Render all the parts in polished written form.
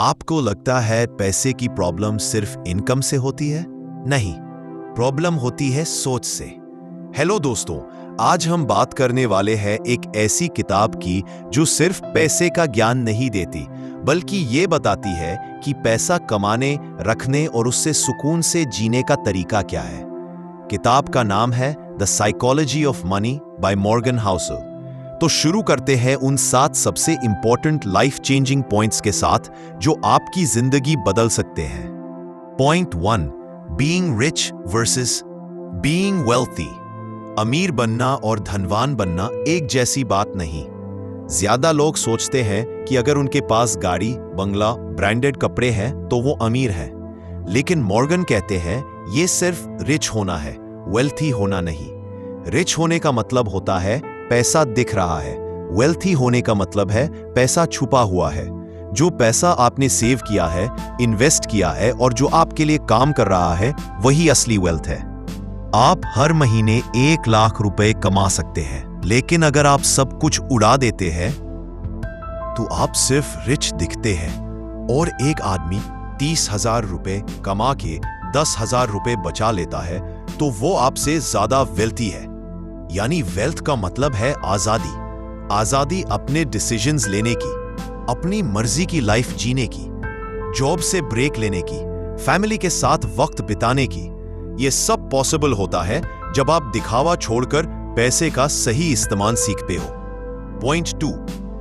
आपको लगता है पैसे की प्रॉब्लम सिर्फ इनकम से होती है? नहीं, प्रॉब्लम होती है सोच से। हेलो दोस्तों, आज हम बात करने वाले हैं एक ऐसी किताब की जो सिर्फ पैसे का ज्ञान नहीं देती, बल्कि ये बताती है कि पैसा कमाने, रखने और उससे सुकून से जीने का तरीका क्या है। किताब का नाम है the psychology of money by Morgan Housel. तो शुरू करते हैं उन 7 सबसे इंपॉर्टेंट लाइफ चेंजिंग पॉइंट्स के साथ जो आपकी जिंदगी बदल सकते हैं। Point 1, being rich versus being wealthy. अमीर बनना और धनवान बनना एक जैसी बात नहीं। ज्यादा लोग सोचते हैं कि अगर उनके पास गाड़ी, बंगला, ब्रांडेड कपड़े हैं तो वो अमीर हैं। लेकिन मॉर्गन कहते हैं ये सिर्फ रिच होना है, वेल्थी होना नहीं। रिच होने का मतलब होता है पैसा दिख रहा है, वेल्थी होने का मतलब है पैसा छुपा हुआ है। जो पैसा आपने सेव किया है, इन्वेस्ट किया है और जो आपके लिए काम कर रहा है, वही असली वेल्थ है। आप हर महीने 1 लाख रुपए कमा सकते हैं, लेकिन अगर आप सब कुछ उड़ा देते हैं तो आप सिर्फ रिच दिखते हैं। और एक आदमी 30,000 रुपए कमा के 10,000 रुपए बचा लेता है तो वो आपसे ज्यादा वेल्थी है। यानी वेल्थ का मतलब है आजादी। आजादी अपने डिसीजंस लेने की, अपनी मर्जी की लाइफ जीने की, जॉब से ब्रेक लेने की, फैमिली के साथ वक्त बिताने की। ये सब पॉसिबल होता है जब आप दिखावा छोड़कर पैसे का सही इस्तेमाल सीखते हो। Point 2,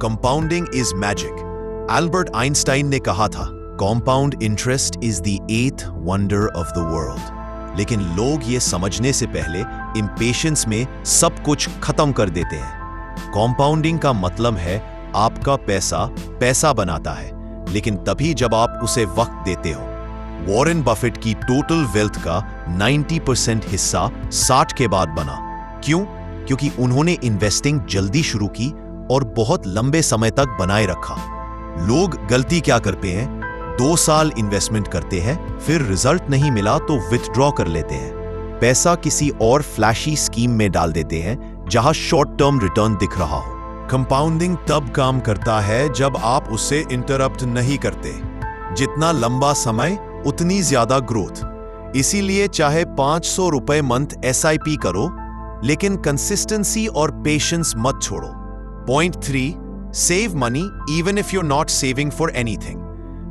compounding is magic. Albert Einstein ने कहा था, compound interest is the 8th wonder of the world. लेकिन लोग ये समझने से पहले इंपेशेंस में सब कुछ खत्म कर देते हैं। कॉम्पाउंडिंग का मतलब है आपका पैसा पैसा बनाता है, लेकिन तभी जब आप उसे वक्त देते हो। वॉरेन बफेट की टोटल वेल्थ का 90% हिस्सा 60 के बाद बना। क्यों? क्योंकि उन्होंने इन्वेस्टिंग जल्दी शुरू की और बहुत लंबे समय तक बनाए रखा। लोग गलती क्या करते हैं? 2 साल इन्वेस्टमेंट करते हैं, फिर रिजल्ट नहीं मिला तो विथड्रॉ कर लेते हैं। पैसा किसी और फ्लैशी स्कीम में डाल देते हैं जहां शॉर्ट टर्म रिटर्न दिख रहा हो। कंपाउंडिंग तब काम करता है जब आप उसे इंटरप्ट नहीं करते। जितना लंबा समय उतनी ज्यादा ग्रोथ। इसीलिए चाहे 500 रुपए मंथ SIP करो, लेकिन कंसिस्टेंसी और पेशेंस मत छोड़ो। Point 3, save money even if you are not saving for anything.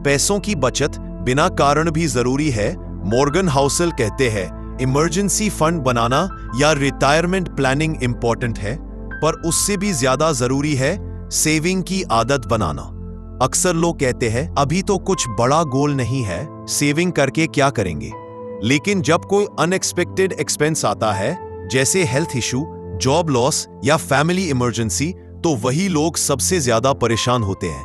पैसों की बचत बिना कारण भी जरूरी है। मॉर्गन हाउसल कहते हैं इमरजेंसी फंड बनाना या रिटायरमेंट प्लानिंग इंपॉर्टेंट है, पर उससे भी ज्यादा जरूरी है सेविंग की आदत बनाना। अक्सर लोग कहते हैं अभी तो कुछ बड़ा गोल नहीं है, सेविंग करके क्या करेंगे। लेकिन जब कोई अनएक्सपेक्टेड एक्सपेंस आता है, जैसे हेल्थ इशू, जॉब लॉस या फैमिली इमरजेंसी, तो वही लोग सबसे ज्यादा परेशान होते हैं।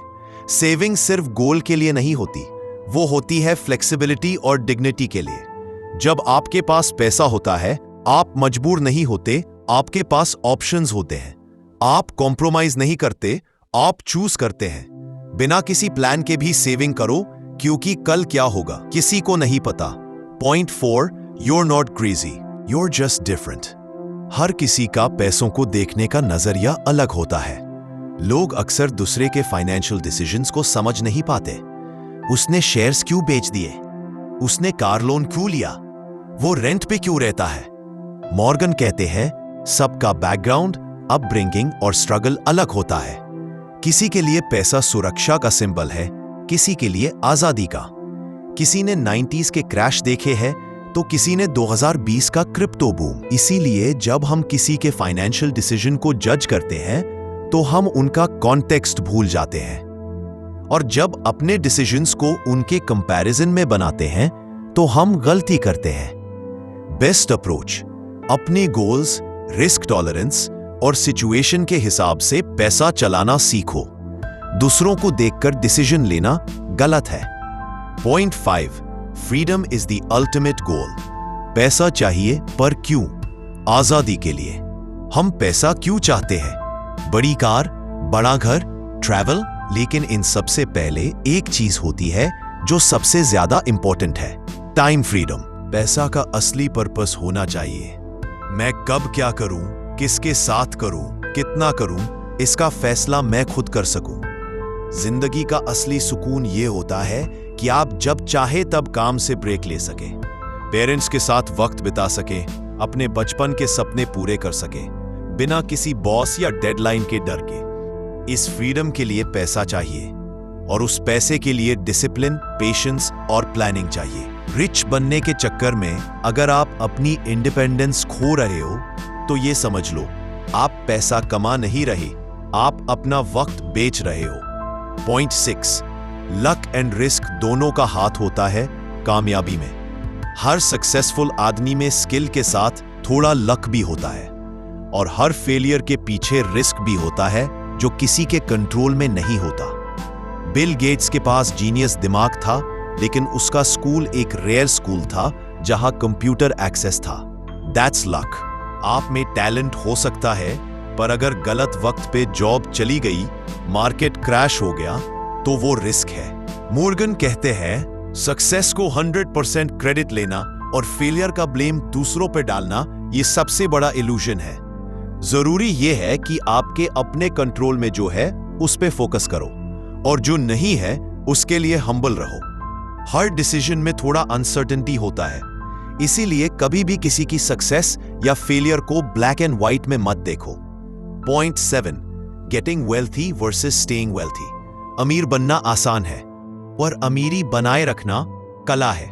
सेविंग सिर्फ गोल के लिए नहीं होती, वो होती है फ्लेक्सिबिलिटी और डिग्निटी के लिए। जब आपके पास पैसा होता है, आप मजबूर नहीं होते, आपके पास ऑप्शंस होते हैं। आप कॉम्प्रोमाइज नहीं करते, आप चूज करते हैं। बिना किसी प्लान के भी सेविंग करो, क्योंकि कल क्या होगा किसी को नहीं पता। Point 4, you're not crazy, you're just different। हर किसी का पैसों को देखने का नजरिया अलग होता है। लोग अक्सर दूसरे के फाइनेंशियल डिसीजंस को समझ नहीं पाते। उसने शेयर्स क्यों बेच दिए? उसने कार लोन क्यों लिया? वो रेंट पे क्यों रहता है? मॉर्गन कहते हैं सबका बैकग्राउंड, अपब्रिंगिंग और स्ट्रगल अलग होता है। किसी के लिए पैसा सुरक्षा का सिंबल है, किसी के लिए आजादी का। किसी ने 90s के क्रैश देखे हैं तो किसी ने 2020 का क्रिप्टो बूम। इसीलिए जब हम किसी के फाइनेंशियल डिसीजन को जज करते हैं तो हम उनका कॉन्टेक्स्ट भूल जाते हैं, और जब अपने डिसीजंस को उनके कंपैरिजन में बनाते हैं तो हम गलती करते हैं। बेस्ट अप्रोच, अपने गोल्स, रिस्क टॉलरेंस और सिचुएशन के हिसाब से पैसा चलाना सीखो। दूसरों को देखकर डिसीजन लेना गलत है। Point 5, freedom is the ultimate goal. पैसा चाहिए, पर क्यों? आजादी के लिए। हम पैसा क्यों चाहते हैं? बड़ी कार, बड़ा घर, ट्रैवल, लेकिन इन सबसे पहले एक चीज होती है जो सबसे ज्यादा इंपॉर्टेंट है, टाइम फ्रीडम। पैसा का असली पर्पस होना चाहिए। मैं कब क्या करूं, किसके साथ करूं, कितना करूं, इसका फैसला मैं खुद कर सकूं। जिंदगी का असली सुकून ये होता है कि आप जब चाहे तब काम से ब्रेक ले सके, पेरेंट्स के साथ वक्त बिता सके, अपने बचपन के सपने पूरे कर सके, बिना किसी बॉस या डेडलाइन के डर के। इस फ्रीडम के लिए पैसा चाहिए और उस पैसे के लिए डिसिप्लिन, पेशेंस और प्लानिंग चाहिए। रिच बनने के चक्कर में अगर आप अपनी इंडिपेंडेंस खो रहे हो तो ये समझ लो, आप पैसा कमा नहीं रहे, आप अपना वक्त बेच रहे हो। पॉइंट 6, लक एंड रिस्क दोनों का हाथ होता है कामयाबी में। हर सक्सेसफुल आदमी में स्किल के साथ थोड़ा लक भी होता है और हर फेलियर के पीछे रिस्क भी होता है जो किसी के कंट्रोल में नहीं होता। बिल गेट्स के पास जीनियस दिमाग था, लेकिन उसका स्कूल एक रेयर स्कूल था जहां कंप्यूटर एक्सेस था। That's luck. आप में टैलेंट हो सकता है, पर अगर गलत वक्त पे जॉब चली गई, मार्केट क्रैश हो गया, तो वो रिस्क है। मॉर्गन कहते हैं, सक्सेस को 100% क्रेडिट लेना और फेलियर का ब्लेम दूसरों पे डालना ये सबसे बड़ा इल्यूजन है। जरूरी ये है कि आपके अपने कंट्रोल में जो है उस पे फोकस करो और जो नहीं है उसके लिए हम्बल रहो। हर डिसीजन में थोड़ा अनसर्टेनिटी होता है, इसीलिए कभी भी किसी की सक्सेस या फेलियर को ब्लैक एंड व्हाइट में मत देखो। Point 7, getting wealthy versus staying wealthy. अमीर बनना आसान है, पर अमीरी बनाए रखना कला है।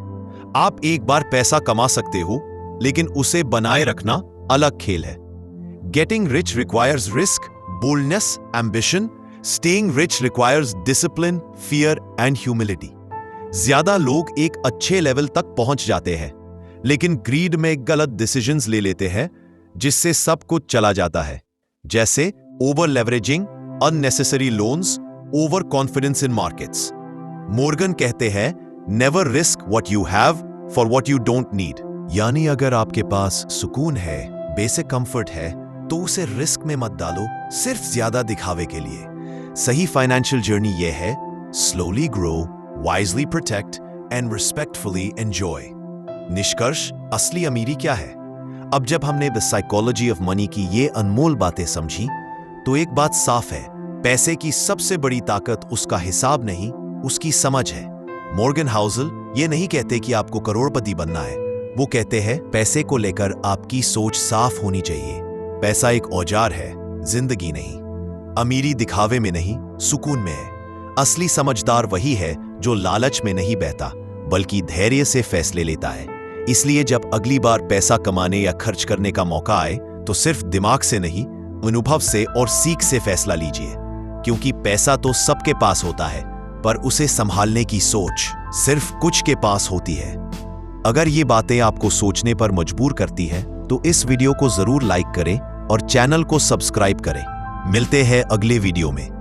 आप एक बार पैसा कमा सकते हो, लेकिन उसे बनाए रखना अलग खेल है। Getting rich requires risk, boldness, ambition. Staying rich requires discipline, fear and humility. ज्यादा लोग एक अच्छे लेवल तक पहुंच जाते हैं, लेकिन ग्रीड में गलत डिसीजंस ले लेते हैं जिससे सब कुछ चला जाता है, जैसे over leveraging, unnecessary loans, over confidence in markets. Morgan कहते हैं, never risk what you have for what you don't need. यानी अगर आपके पास सुकून है, बेसिक कंफर्ट है, तो उसे रिस्क में मत डालो सिर्फ ज्यादा दिखावे के लिए। सही फाइनेंशियल जर्नी यह है, slowly grow, wisely protect and respectfully enjoy. निष्कर्ष, असली अमीरी क्या है? अब जब हमने द साइकोलॉजी ऑफ मनी की ये अनमोल बातें समझी, तो एक बात साफ है, पैसे की सबसे बड़ी ताकत उसका हिसाब नहीं, उसकी समझ है। मॉर्गन हाउसल ये नहीं कहते कि आपको करोड़पति बनना है, वो कहते हैं पैसे को लेकर आपकी सोच साफ होनी चाहिए। पैसा एक औजार है, जिंदगी नहीं। अमीरी दिखावे में नहीं, सुकून में है। असली समझदार वही है जो लालच में नहीं बहता, बल्कि धैर्य से फैसले लेता है। इसलिए जब अगली बार पैसा कमाने या खर्च करने का मौका आए, तो सिर्फ दिमाग से नहीं, अनुभव से और सीख से फैसला लीजिए, क्योंकि पैसा तो सबके पास होता है, पर उसे संभालने की सोच सिर्फ कुछ के पास होती है। अगर ये बातें आपको सोचने पर मजबूर करती हैं, तो इस वीडियो को जरूर लाइक करें और चैनल को सब्सक्राइब करें। मिलते हैं अगले वीडियो में।